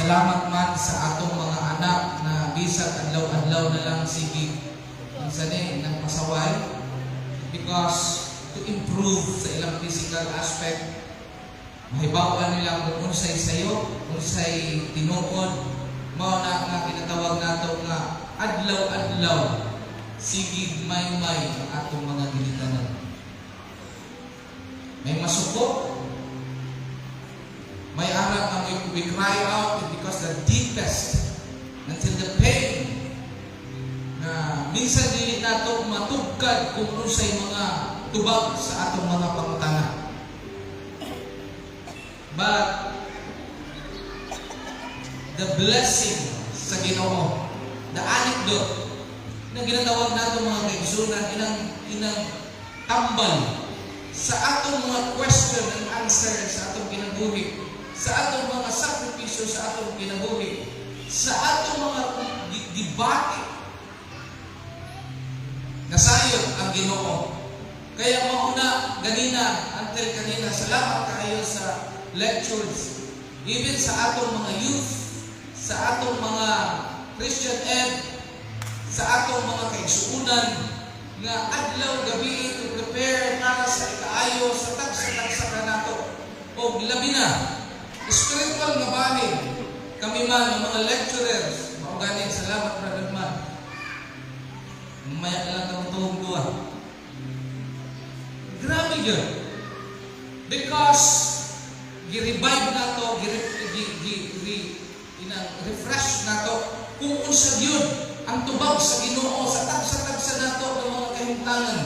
Salamat man sa atong mga anak na bisag adlaw-adlaw na lang sige minsan ng pasaway because to improve sa ilang physical aspect, mahibawan nila kung unsay sayo, unsay tinuod, mao na nga kinatawag nato nga adlaw-adlaw sige may ang atong mga ginikanan. May masuko, may anak na we cry out because the deepest until the pain na minsan dili nato matugkad kung unsay mga tubag sa atong mga pangutana. But the blessing sa Ginoo, the anecdote na ginatawag nato mga kaigsunan, inang tambal sa atong mga question and answer sa atong kinabuhi, sa atong mga sakripisyo sa atong kinabuhi, sa atong mga debate. Nasayod ang Ginoo. Kaya mauna until kanina, salamat kayo sa lectures, even sa atong mga youth, sa atong mga Christian ed, sa atong mga kaigsuunan, nga adlaw gabi to prepare para sa ikaayo sa tagsa-tagsa ka nato. O labi na, spiritual nga bahin, kami man, mga lecturers, mauganin, salamat brother man. Mamaya na lang kang tuhong duwa. Grabe yun. Because, gi-revive na to, refresh na to, kung unsa yun, ang tubag sa Ginoo, sa tagsa-tagsa na to ng mga kahimtangan.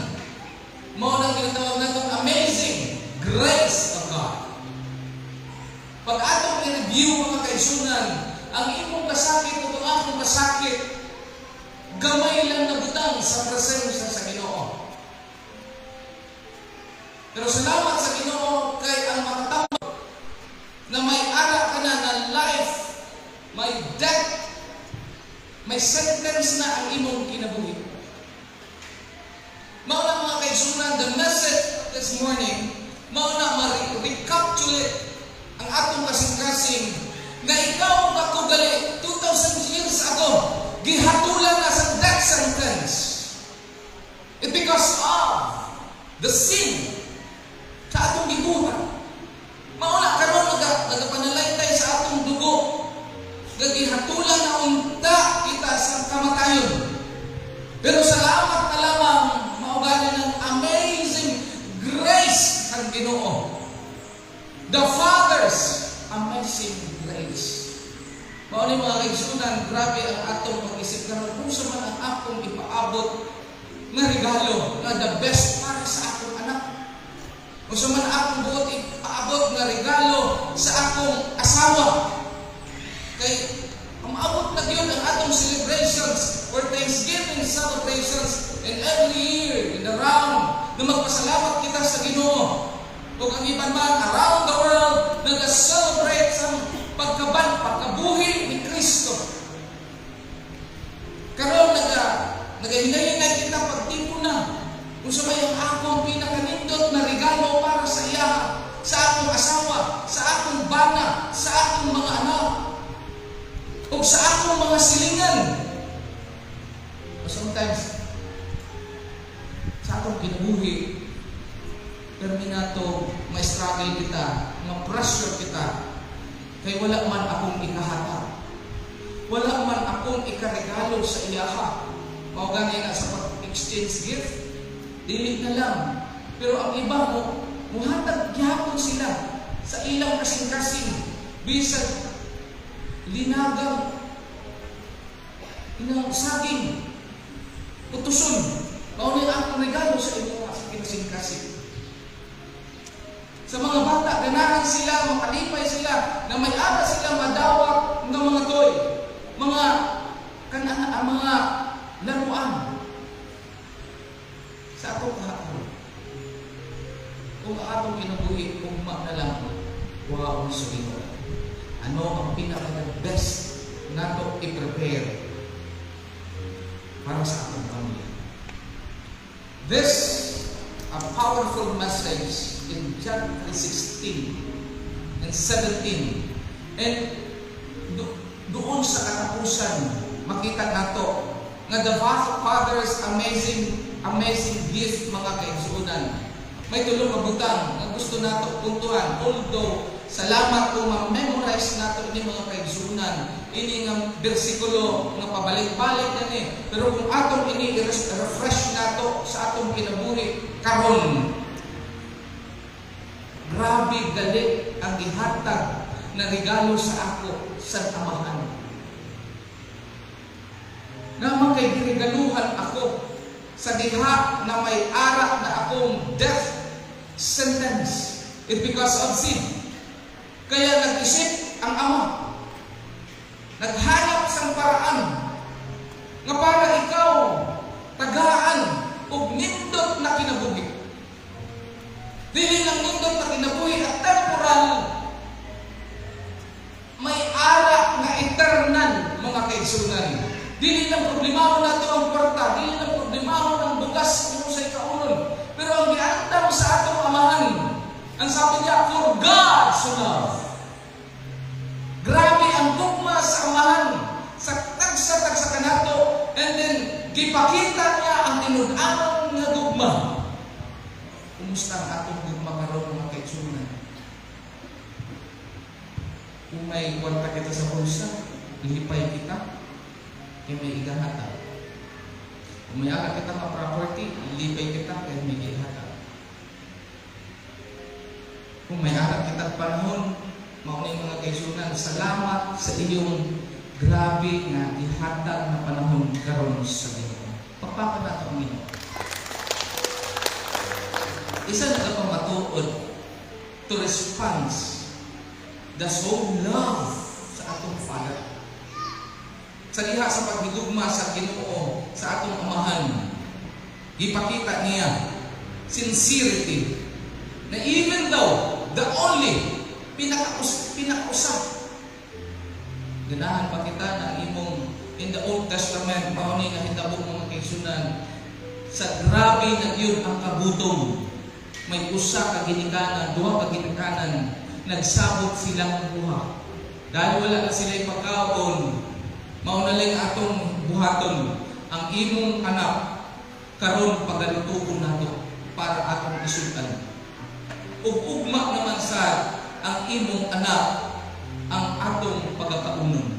Mao nang ginatawag na itong amazing grace of God. Pag atong i-review mga kaisunan, ang imong kasakit o ang akong kasakit, gamay lang nabutang sa presensya sa Ginoo. Pero salamat sa Ginoo kay ang makatawag na may ara ka na life, may death, may sentence na ang imong kinabuhi. Mauna mga kaisunan, the message this morning, mauna ma-recapitulate ang atong kasing-kasing na ikaw ako gali 2,000 years ago, gihatulan na sa death sentence. It because of the sin sa atong gibuhat. Mauna karon nagapanalay sa atong dugo, gihatulan na unta kita sa kamatayon. Pero salamat na lamang maugali ng amazing grace ng Ginoo. The Father's amazing grace. Mauni mga kaigsunan, grabe ang atong pag-isip na kung sa man ang akong ipaabot na regalo na the best para sa akong anak. Kung sa man akong buot ipaabot na regalo sa akong asawa. Kay maabot na yun ang atong celebrations or Thanksgiving celebrations in every year in the round na magpasalamat kita sa Ginoo. Kung ang iban man around the world nag-celebrate sa pagkabuhi ni Kristo. Karon nagahinay-hinay kita pagtimpo na kung sa may ang akong pinakanindot na regalo para sa iya, sa akong asawa, sa akong bana, sa akong mga anak, o sa akong mga silingan. O sometimes, sa akong kinabuhi, terminato, ma-struggle kita, ma-pressure kita, kay wala man akong ikahata. Wala man akong ikaregalo sa iyaha. Mao gani na sa pag-exchange gift, dili na lang. Pero ang iba mo, muhatag gyapon sila sa ilang kasing-kasing, bisag linagang, inang saging, utuson. Mao ni akong regalo sa inyo sa kinasing-kasing. Sa mga bata, ganahan sila, makalipay sila, na may ara sila madawat ng mga toy, mga laruan. Sa atong kahapon, kung atong kinabuhi, kung na lang, wow, suliho. Ano ang pinaka-best na ito i-prepare para sa atong pamilya? This, a powerful message in John 3:16 and 17. And doon sa katapusan, makita nato nga the Father's amazing gift, mga kaigsuonan. May tulong ka butang nga gusto nato puntuhan. Although, salamat kung ma-memorize nato ini mga kaigsuonan. Ini nga bersikulo nga pabalik-balik na ni. Pero kung atong ini i-refresh nato sa atong kinabuhi karon, grabe gali ang gihatag na regalo sa ako sa Amahan. Naman kay giregaluhan ako sa diha na may ara na akong death sentence. It's because of sin. Kaya nag-isip ang Ama. Naghanap sang paraan nga para ikaw tagaan og nindot na kinabuhi. Dili lang nindot na kinabuhi at temporal, may ara nga eternal, mga kaigsunan. Dili lang problemahon nato ang kwarta, dili lang problemahon ang bugas kung sa ikaunon. Pero ang giandam sa atong Amahan, ang sabi niya, for God so love. Grabe ang gugma sa Amahan, sa tagsa kanato, and then gipakita niya ang tinud-anon nga gugma. Kumusta ang atong gugma karon, mga kaigsunan? Kung may kwarta kita sa bulsa, lihipay kita, kaya may igahata. Kung may aga kita ng property, ilipay kita, kaya may igahata. Kung may aga kita panahon, maunay mga kaigsunan, salamat sa iyong grabe nga ihatag na panahon karon sa Ginoo. Pagpaka nato ang Ginoo. Isa na ka matuod to response the so love sa atong Father. Sa diha sa paghigugma sa Ginoo sa atong Amahan, gipakita niya sincerity na even though the only pinakausa ganahan pa kita na imong in the Old Testament mauni nga hitabo mga kaigsunan sa grabe na yun ang kagutom. May usa ka ginikanan, duha ka ginikanan, nagsabot silang buha. Dahil wala na sila'y pagkaon, maunaling atong buhaton ang imong anak karon pagalutuon nato para atong isultan. Ug ugma naman sa ang imong anak ang atong pagkakaunon.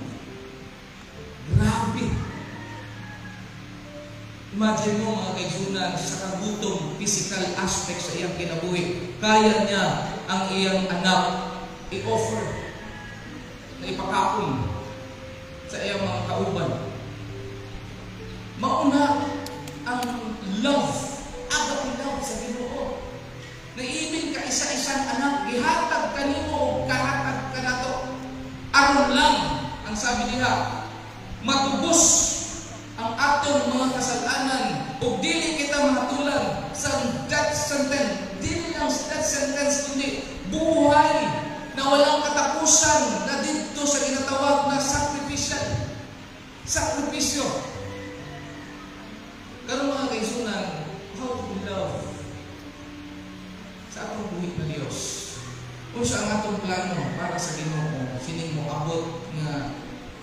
Grabe. Imagine mo mga kaigsunan sa kagutom physical aspect sa iyang kinabuhi. Kaya niya ang iyang anak i-offer na ipakapon sa iyang mga kauban. Mauna ang love, agape love sa Ginoo. Naibig ka isa-isang anak, ihatag kanimo, kahatag ka nato. Aron lang, ang sabi niya, matubos ang atong mga kasalanan o dili kita mahatulan sa death sentence. Dili lang sa death sentence, kundi buhay na walang katapusan na dito sa ginatawag na sakripisyo. Karon mga kaigsunan, how to love sa atong buhi na Dios. Kung sa ang atong plano para sa Ginoo, sining mo abot nga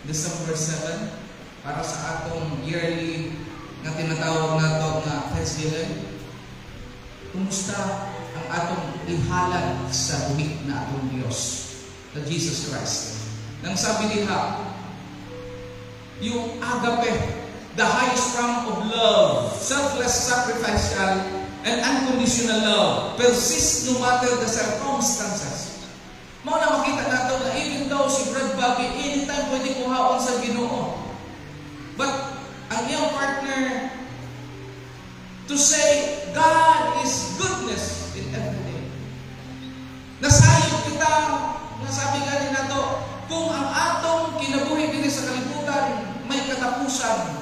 December 7 para sa atong yearly nga tinatawag nato nga Thanksgiving. Kumusta ang atong ihalad sa buhi na atong Dios, na Jesus Christ? Nang sabi diha, yung agape, the highest form of love, selfless, sacrificial, and unconditional love, persists no matter the circumstances. Mao na makita nato na even though si Brad Bobby anytime pwede kuhaon sa Ginoo, but ang iyang partner to say God is goodness in every day. Nasayop kita, nasabi ganin nato, kung ang atong kinabuhi din sa kalibutan may katapusan.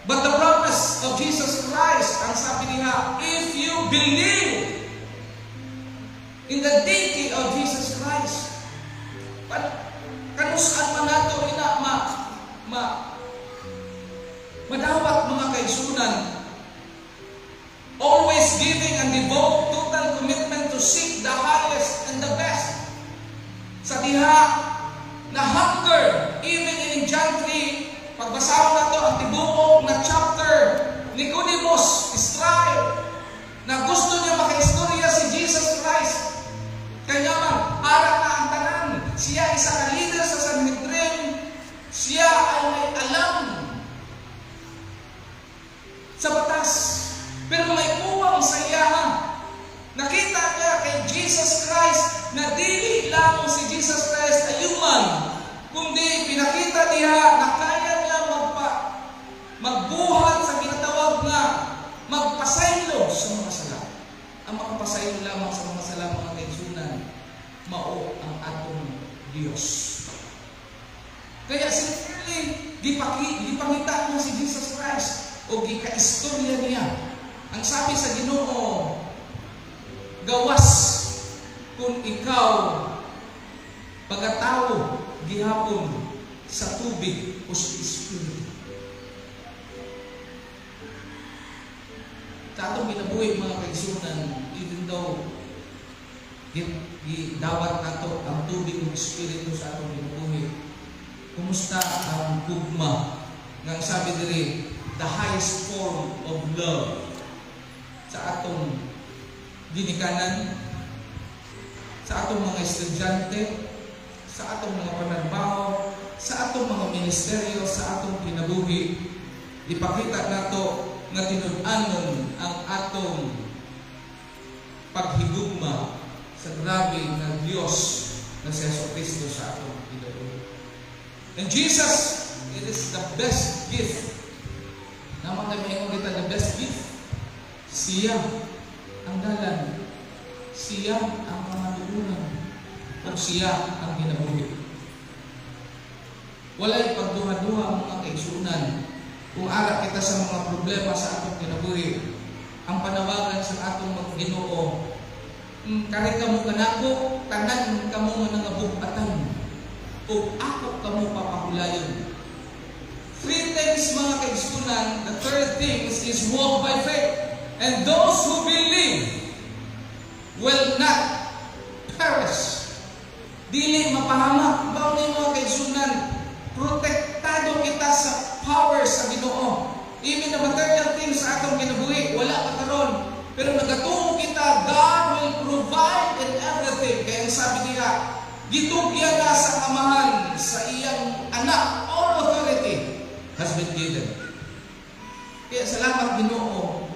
But the promise of Jesus Christ, ang sabi niya, if you believe in the deity of Jesus Christ, kanusaan man nato ina madawat mga kaigsunan, always giving and devote total commitment to seek the highest and the best. Sa diha na hunger, even basahon nato ang tibuok na chapter ni Nicodemus, Israel, na gusto niya makaistorya si Jesus Christ. Kaya man, harap na ang tanan. Siya isa ka leader sa Sanhedrin. Siya ay may alam sa batas. Pero may puwang sa iya. Nakita niya kay Jesus Christ na dili lang si Jesus Christ ay human, kundi pinakita niya na kaya niya magbuhat sa ginatawag na magpasaylo sa mga sala. Ang makapasaylo lamang sa mga sala, mga kaigsunan, mao ang atong Diyos. Kaya sincerely, gipangita niya si Jesus Christ o gika-istorya niya. Ang sabi sa Ginoo, gawas kung ikaw pagkatao gihapon sa tubig o sa Espiritu. Sa atong ginabuhi mga kaigsunan, even though gidawat nato ang tubig o Espiritu sa atong ginabuhi, kumusta ang gugma nga sabi diri, the highest form of love sa atong ginikanan, sa atong mga estudyante, sa atong mga panarbaho, sa atong mga ministeryo, sa atong kinabuhi. Ipakita nato nga tinud-anon ang atong paghigugma sa grabe na Diyos na si Jesucristo sa atong kinabuhi. And Jesus, it is the best gift. Naman tayo mahingon kita, the best gift. Siya ang dalan, siya ang pamanuunan, o siya ang ginabuhi. Walay pagduha-duha mga kaigsunan. Kung ara kita sa mga problema sa atong kinabuhi, ang panawagan sa atong mga Ginoo, kahit kamo kanako, tanan kamo nga nangabugatan, o ako kamo papahulayon. 3 things mga kaigsunan. The third thing is walk by faith. And those who believe will not perish. Dili mapahamak. Baon ni mga kaigsunan, protektado kita sa power sa Ginoo. Even the material things sa atong kinabuhi, wala pa karon. Pero nagatuo kita, God will provide in everything. Kaya sabi niya, gitugyan na sa amahan sa iyang anak. All authority has been given. Kaya salamat Ginoo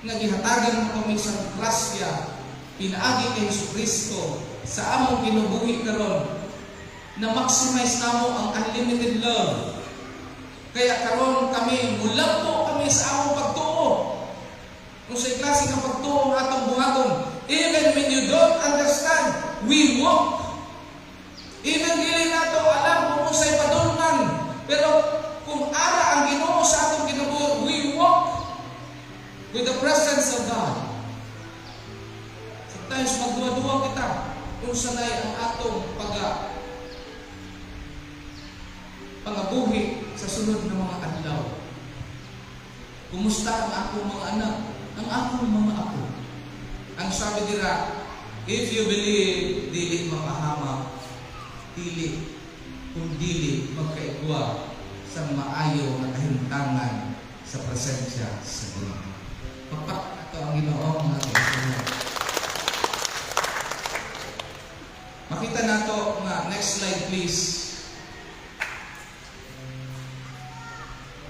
nga gihatagan mo kami sa grasya, pinaagi kay Jesucristo sa among kinabuhi karon, na maximize namo ang unlimited love. Kaya karon kami, mulampo kami sa among pagtuo. Kung sa klase ng pagtuo atong buhaton, even when you don't understand, we walk. Even dili nato alam kung sa'y padulungan, pero kung ara ang Ginoo sa atong kinabuhi, we walk with the presence of God. Sometimes magduwa-duwa kita kung sanay ang atong pangabuhi sa sunod ng mga adlaw. Kumusta ang akong mga anak, ang akong mga apo? Ang sabi dira, if you believe, dili mapahamak, dili kung dili magkaigwa sa maayo na kahintangan sa presensya sa Ginoo. Papak ito ang Ginoo mga kaigsunan. Makita nato nga, next slide please.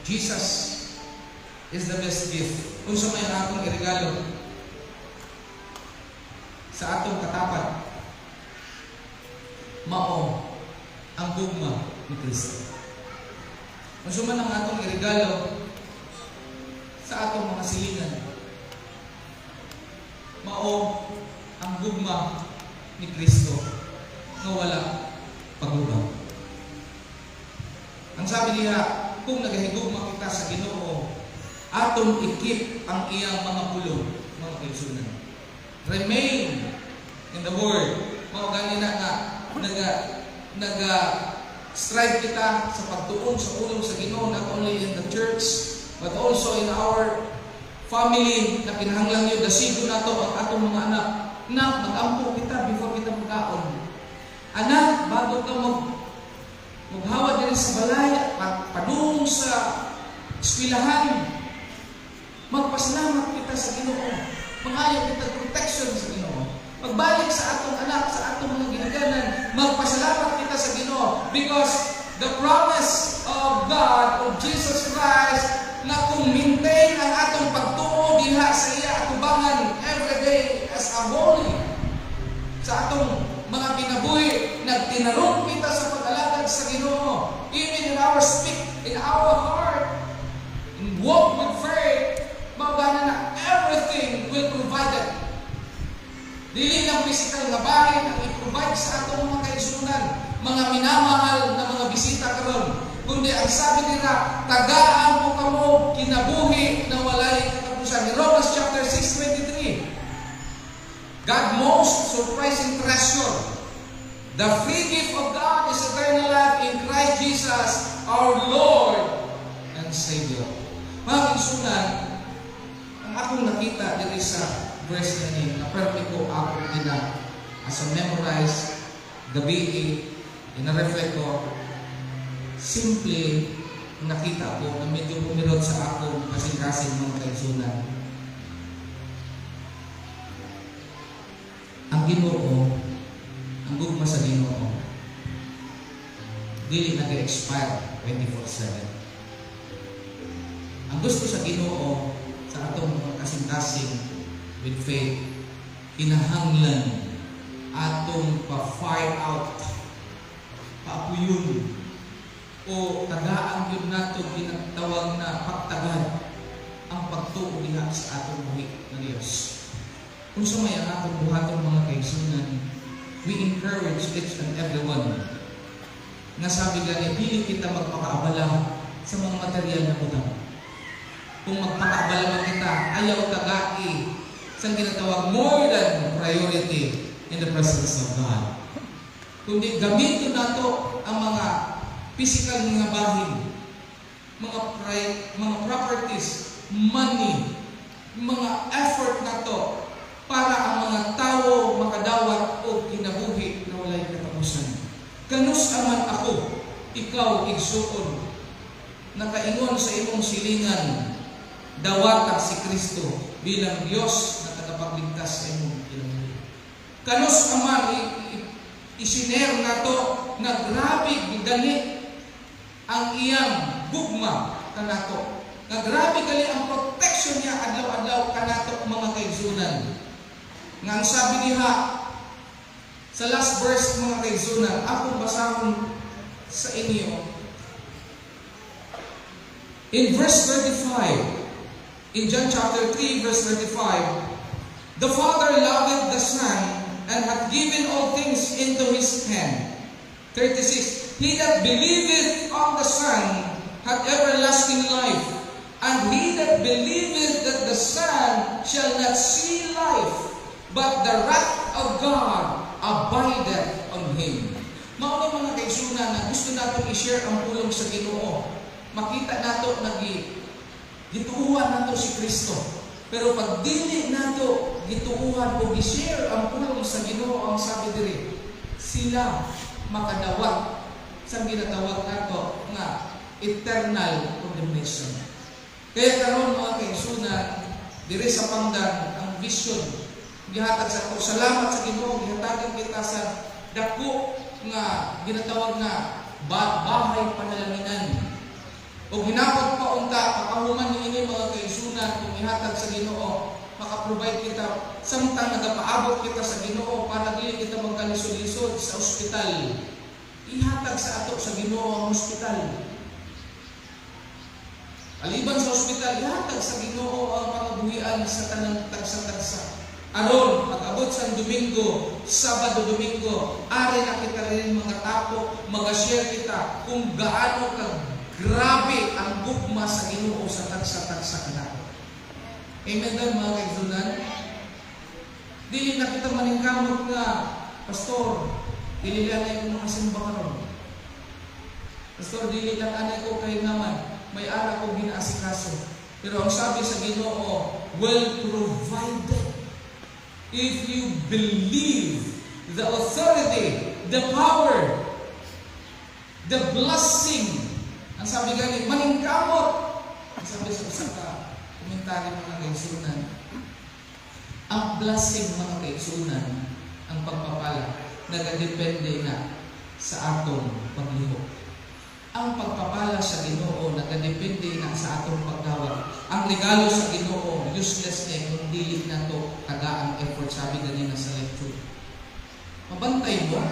Jesus is the best gift. Kung sa may akong iregalo sa atong katapat, mao ang gugma ni Kristo. Kung sa man ang atong iregalo sa atong mga silingan, mao ang gugma ni Kristo na wala paggubaw. Ang sabi niya, kung nagahigugma kita sa Ginoo, atong ikip ang iyang mga pulong, mga kaigsunan. Remain in the Word. Mga ganina nga strive kita sa pagtuon sa ulong sa Ginoo, not only in the church, but also in our family, na kinahanglan yun, dasigo na to ang atong mga anak. Anak, mag-ampo kita before kita magkaon. Anak, bago ka maghawa din diri sa balay, padung sa eskwelahan. Magpasalamat kita sa Ginoo. Mangayo kita protection sa Ginoo. Magbalik sa atong anak, sa atong mga ginaganan, magpasalamat kita sa Ginoo because the promise of God, of Jesus Christ, na kung maintain ang atong pagtuo diha sa iya atubangan every day as a holy sa atong mga kinabuhi, nagtinarong kita sa pag-alagad sa Ginoo, even in our speak, in our heart, in walk with faith, magana na everything will provided. Dili lang physical nga bahay ang i-provide sa atong mga kaigsunan, mga minamahal na mga bisita karon, kundi ang sabi nila, tagaan mo kamo kinabuhi na walay katapusan. In Romans chapter 6:23, God most surprising treasure. The free gift of God is eternal life in Christ Jesus, our Lord and Savior. Mga kaigsunan, ang akong nakita diri sa verse na ni, na perfect ko ako nila as a memorize, gabi, ina-reflect ko, simple nakita ko na medyo pumirot sa ako kasing-kasing mga kaigsunan. Ang Ginoo, ang gugma sa Ginoo, dili nag-expire 24/7. Ang gusto sa Ginoo sa atong mga kasing-kasing with faith, kinahanglan atong pa-fire out, paapuyon, o tagaan yun nato ginatawag na pagtagad ang pagtuo diha sa atong buhi ng Diyos. Kung sa may ang atong buhaton mga kaigsunan, we encourage each and everyone nga sabi gani, dili kita magpakaabala sa mga material na utang. Kung magpakaabala man kita, ayaw tagai sa ginatawag more than priority in the presence of God. Kundi gamitin nato ang mga physical nga bahin, mga properties, money, mga effort nato para ang mga tao makadawat o kinabuhi na walay katapusan. Kanus aman ako, ikaw igsuon, nakaingon sa imong silingan, dawata si Kristo bilang Diyos na tagapagligtas sa imong kinabuhi. Kanus aman isiner nato na grabe gani ang iyang gugma kanato. Na grabe gali ang protection niya adlaw-adlaw kanato mga kaigsunan. Nga ang sabi niya sa last verse mga kaigsunan, akong basahon sa inyo. In verse 35, in John chapter 3 verse 35, the Father loveth the Son and hath given all things into his hand. 36, he that believeth on the Son hath everlasting life, and he that believeth that the Son shall not see life, but the wrath of God abideth on him. Mao ni mga kaigsunan na gusto natin i-share ang pulong sa Ginoo. Makita nato gituuhan nato si Kristo. Pero pag dili nato gituuhan o gi-share ang pulong sa Ginoo, ang sabi diri, sila makadawat sa ginatawag nato nga eternal condemnation. Kaya karon mga kaigsunan, diri sa pangdan ang vision gihatag sa ato. Salamat sa Ginoo, gihatagan kita sa dako nga ginatawag na bahay panalanginan. O hinapag pa unta, pakahuman ni ini mga kaigsunan, kung ihatag sa Ginoo, makaprovide kita, samtang nagapaabot kita sa Ginoo, para dili kita magkalisod-lisod sa ospital. Ihatag sa ato sa Ginoo ang ospital. Aliban sa ospital, ihatag sa Ginoo ang pangabuhian sa tanang tagsa-tagsa. Aron, pag-abot sa Domingo, Sabado, Domingo, ari na kita rin mga tapo, mag-share kita kung gaano ka grabe ang gugma sa Ginoo sa tagsa-tagsa ka nato. Amen daw mga kaigsunan. Dili na kita maningkamot nga, Pastor, dili lang ay kong makasimba karon. Pastor, dili lang anay ko kay naman, may ara ko ginaasikaso. Pero ang sabi sa Ginoo, well provided. If you believe the authority, the power, The blessing. Ang sabi gani, maningkamot. Ang sabi sa usa ka komentary mga kaigsunan, ang blessing mga kaigsunan, ang pagpapala, nagadepende na sa atong paglihok. Ang pagpapala sa Ginoo nagadepende na sa atong pagdawat. Ang regalo sa Ginoo useless na kung dili na to tagaang effort, sabi ganina sa lecture. Mabantay mo.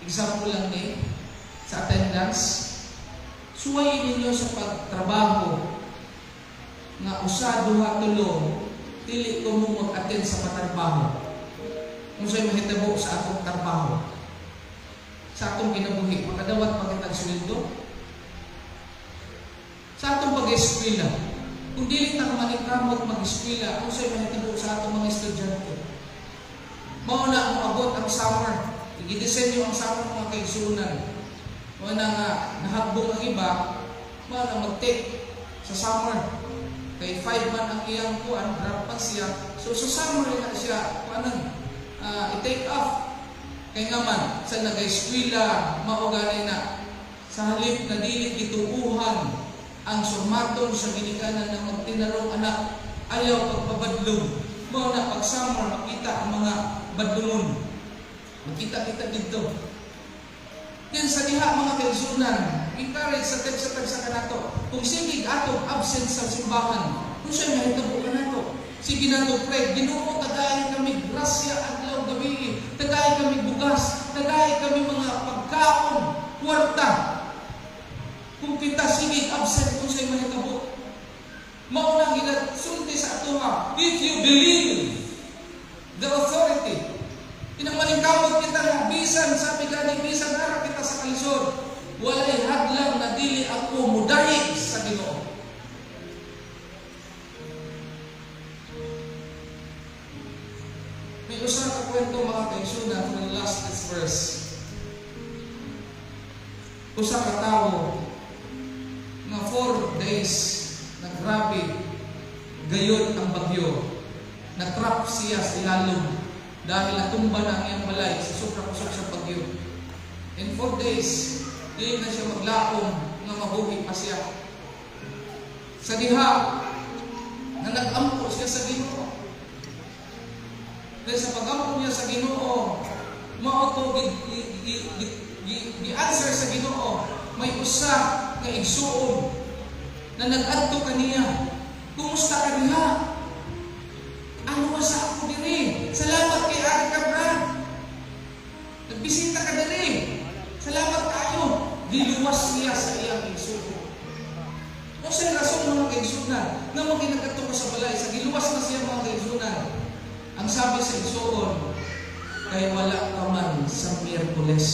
Example lang ni sa attendance. Suwayin ninyo sa pagtrabaho nga usa duha tulo dili ko mo mag-attend sa patrabaho. Kung sa'yo mahitabo sa atong trabaho, sa atong kinabuhi, makadawat pa kitang sweldo. Sa atong pag-eskwela, kung dili na maningkamot mag-eskwela, kung sa'yo mahitabo sa atong mga estudyante. Mao na ang abot ang summer. Igidisenyo ang summer mga kaigsunan. Mao na nga nahagbong ang iba, mao na mag-take sa summer. Kay 5 man ang iyang kuan, drop pa siya. So sa summer na siya, kuanan, i-take off. Kay nga man, sa nag-eskwela, maugali na. Sa halip na dili gituuhan ang surmaton sa ginikanan ng magtinarong anak, ayaw pagpabadlong. Mao na pag summer, makita ang mga badlungon. Makita-kita dito. Yan sa diha mga kaigsunan, encourage sa tagsa kanato. Kung sige atong absent sa simbahan, kung siya mahitabo ka nato. Sige nato pray, Ginoo tagay kami grasya adlaw gabi, tagay kami bugas, tagay kami mga pagkaon, kwarta. Kung kita sige absent kung siya mahitabo. Mao nang sulti sa atoha, if you believe the authority. Pinangmalingkamot kita nga bisan, sabi gani bisan ara kita sa kalisod. Walay hadlang na dili ako mudayeg sa Ginoo. May usa ka kwento mga kaigsunan from the last verse. Usa ka tawo nga 4 days na grabe gayon ang bagyo. Natrap siya sa ilalom dahil natumba na ang iyang balay sa sobra-kusog sa bagyo. In 4 days, dili na siya maglaom nga mabuhi pa siya. Sa diha, na nag-ampo siya sa Ginoo. Dahil sa pag-ampo niya sa Ginoo, mao gi-answer sa Ginoo, may usa nga igsuon na nag-adto kaniya. Kumusta ka diha? Ano ba sa ako diri? Salamat kay Ate Cabra. Nagbisita ka diri. Salamat kayo. Diluwas niya sa iyang igsuon. Kung sa'yo rason mga kaigsunan, nga maginagato ka sa balay, sa giluwas na siya mga kaigsunan. Ang sabi sa igsuon, kay wala ka man sa Miyerkules.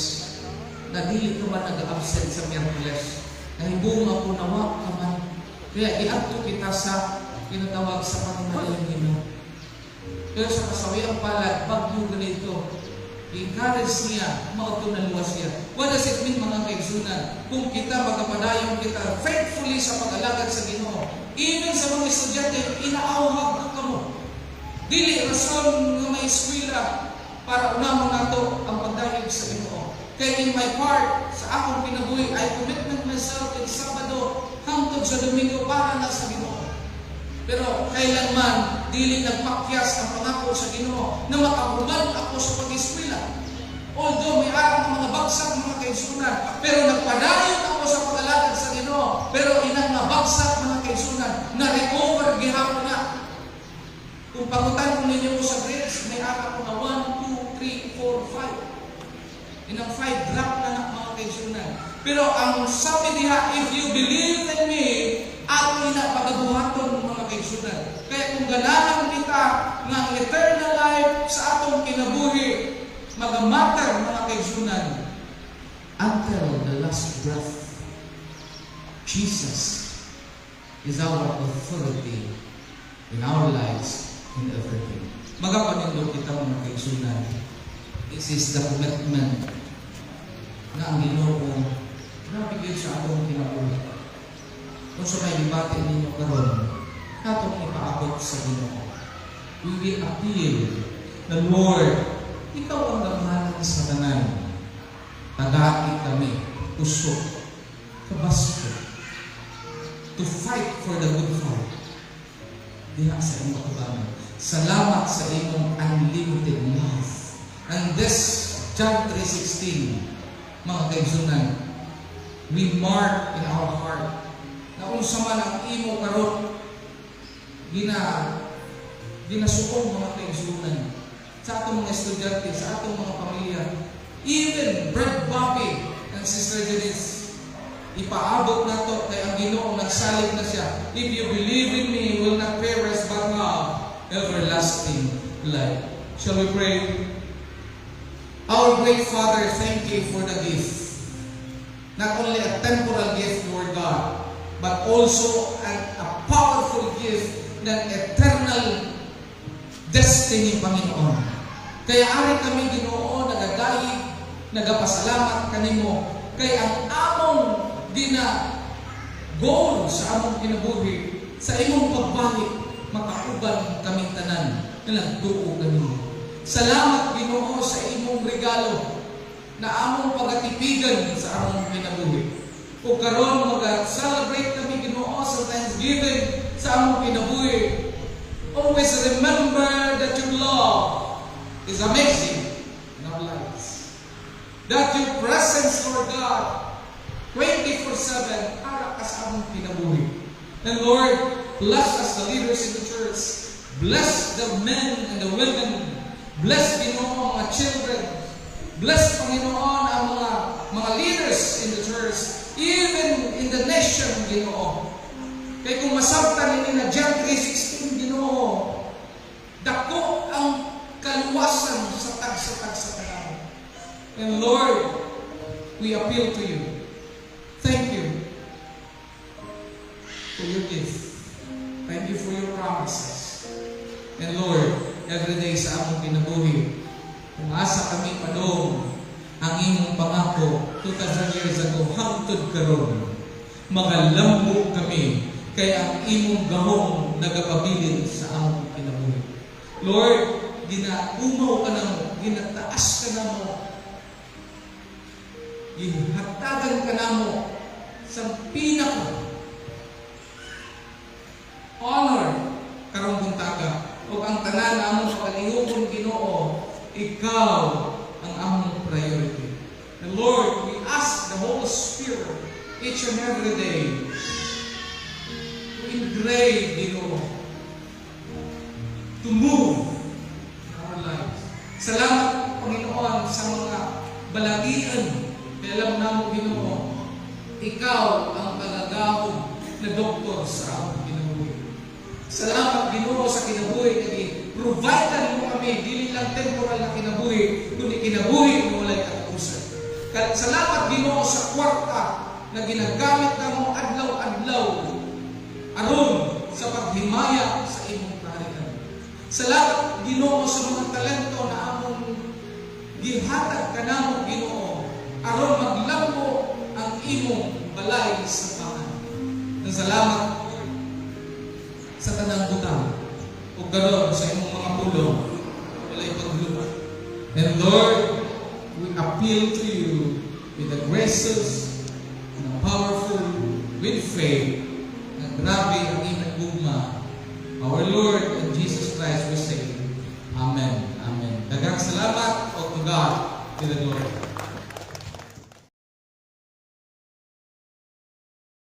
Na dili ka man nag-absent sa Miyerkules. Nahibunga ko nawa ka man. Kaya iadto kita sa pinatawag sa panginalang Ginoo. Pero sa kasawiang palad, bagyo ganito, i-encourage niya, mauto na luwas niya. What does it mean mga kaigsunan? Kung kita magkapadayong kita faithfully sa pag-alagad sa Ginoo, even sa mga estudyante, inaawag ka mo. Dili rason nga may eskwela para unamon nato ang pagdayog sa Ginoo. Kaya in my part, sa akong pinabuhi, I commitment myself in Sabado hangtod sa Domingo para na sa Ginoo. Pero kailanman, dili nagpakyas ang pangako sa Ginoo na makahubad ako sa pag-eskwela. Although may araw ng mga bagsak mga kaigsunan, pero nagpadayon ako sa pag-alagad sa Ginoo. Pero inang nabagsak mga kaigsunan, na-recover gihapon na. Kung pangutan ko ninyo sa grades, may araw ko na 1, 2, 3, 4, 5. Inang 5 drop na mga kaigsunan. Pero ang sabi diha, if you believe in me, ako na pagabuhaton mga kaigsunan. Kaya kung ganahan kita ng eternal life sa atong kinabuhi, magamatter mga kaigsunan. Until the last breath, Jesus is our authority in our lives, in everything. Magapanindot kita mga kaigsunan. This is the commitment na ang Ginoo grabe yun sa atong kinabuhi. Kung sa may libati ninyo karon, katong ipaabot sa Ginoo. We will appeal the Lord, ikaw ang gamahan sa tanan. Tagaki kami puso, kabasko, to fight for the good fight. Diha sa imong katubangan. Salamat sa imong unlimited love. And this John 3:16, mga kaigsunan, we mark in our heart na unsa man ang imo karon ginasuong mga kaigsunan sa atong mga estudyante, sa atong mga pamilya. Even Brad Bobby and Sister Janice, ipaabot na to kay ang Ginoo nagsalig na siya. If you believe in me, you will not perish but have everlasting life. Shall we pray? Our great Father, thank you for the gift. Not only a temporal gift, Lord God, but also a powerful gift ng eternal destiny, Panginoon. Kaya ari kami, Ginoo, nagadayig, nagapasalamat kanimo kay ang among goal sa among kinabuhi, sa imong pagbalik, makauban kaming tanan na nagtuo kanimo. Salamat, Ginoo, sa imong regalo na among pagatipigan sa among kinabuhi. O karon mag-celebrate kami, Ginoo, sa Thanksgiving sa among kinabuhi. Always remember that your love is amazing in our lives. That your presence, Lord God, 24/7, para ka sa among kinabuhi. And Lord, bless us, the leaders in the church. Bless the men and the women. Bless, Ginoo, mga children. Bless, Panginoon, ang mga leaders in the church. Even in the nation, Ginoo. Kaya kung masabtan nini na John 3:16, Ginoo, dako ang kaluwasan sa tag-sa tanan. And Lord, we appeal to you. Thank you for your gift. Thank you for your promises. And Lord, every day sa among kinabuhi, kung asa kami padong ang imong pangako 2,000 years ago, hangtod karon, magalambok kami kay ang imong gahom nagapabilin sa among kinabuhi. Lord, ginaumaw ka na mo, ginataas ka na mo, gihatagan ka na mo sa pinaka honor karong buntaga. O ang tanan na among palihukon, Ginoo, ikaw ang among priority. And Lord, we ask the Holy Spirit each and every day to engrave, Ginoo, to move in our lives. Salamat, Panginoon, sa mga balagian. Kaya alam na mo, Ginoo, ikaw ang palagahon na doktor sa among kinabuhi. Salamat, Ginoo, sa kinabuhi na providean mo kami, dili lang temporal na kinabuhi, kundi kinabuhi mo walay katapusan. Salamat, Ginoo, sa kwarta na ginagamit na mo adlaw-adlaw aron sa paghimaya sa imong kaharian. Salamat, Ginoo, sa mga talento na among gihatag kanamo, Ginoo, aron maglambo ang imong balay sa pangan. Salamat sa tanang butang o karon sa imong mga pulong walay paglupa. And Lord, we appeal to you with the graces and the powerful, with faith, na grabe ang imong gugma. Our Lord and Jesus Christ, we say, Amen. Amen. Daghang salamat o to God, to the glory.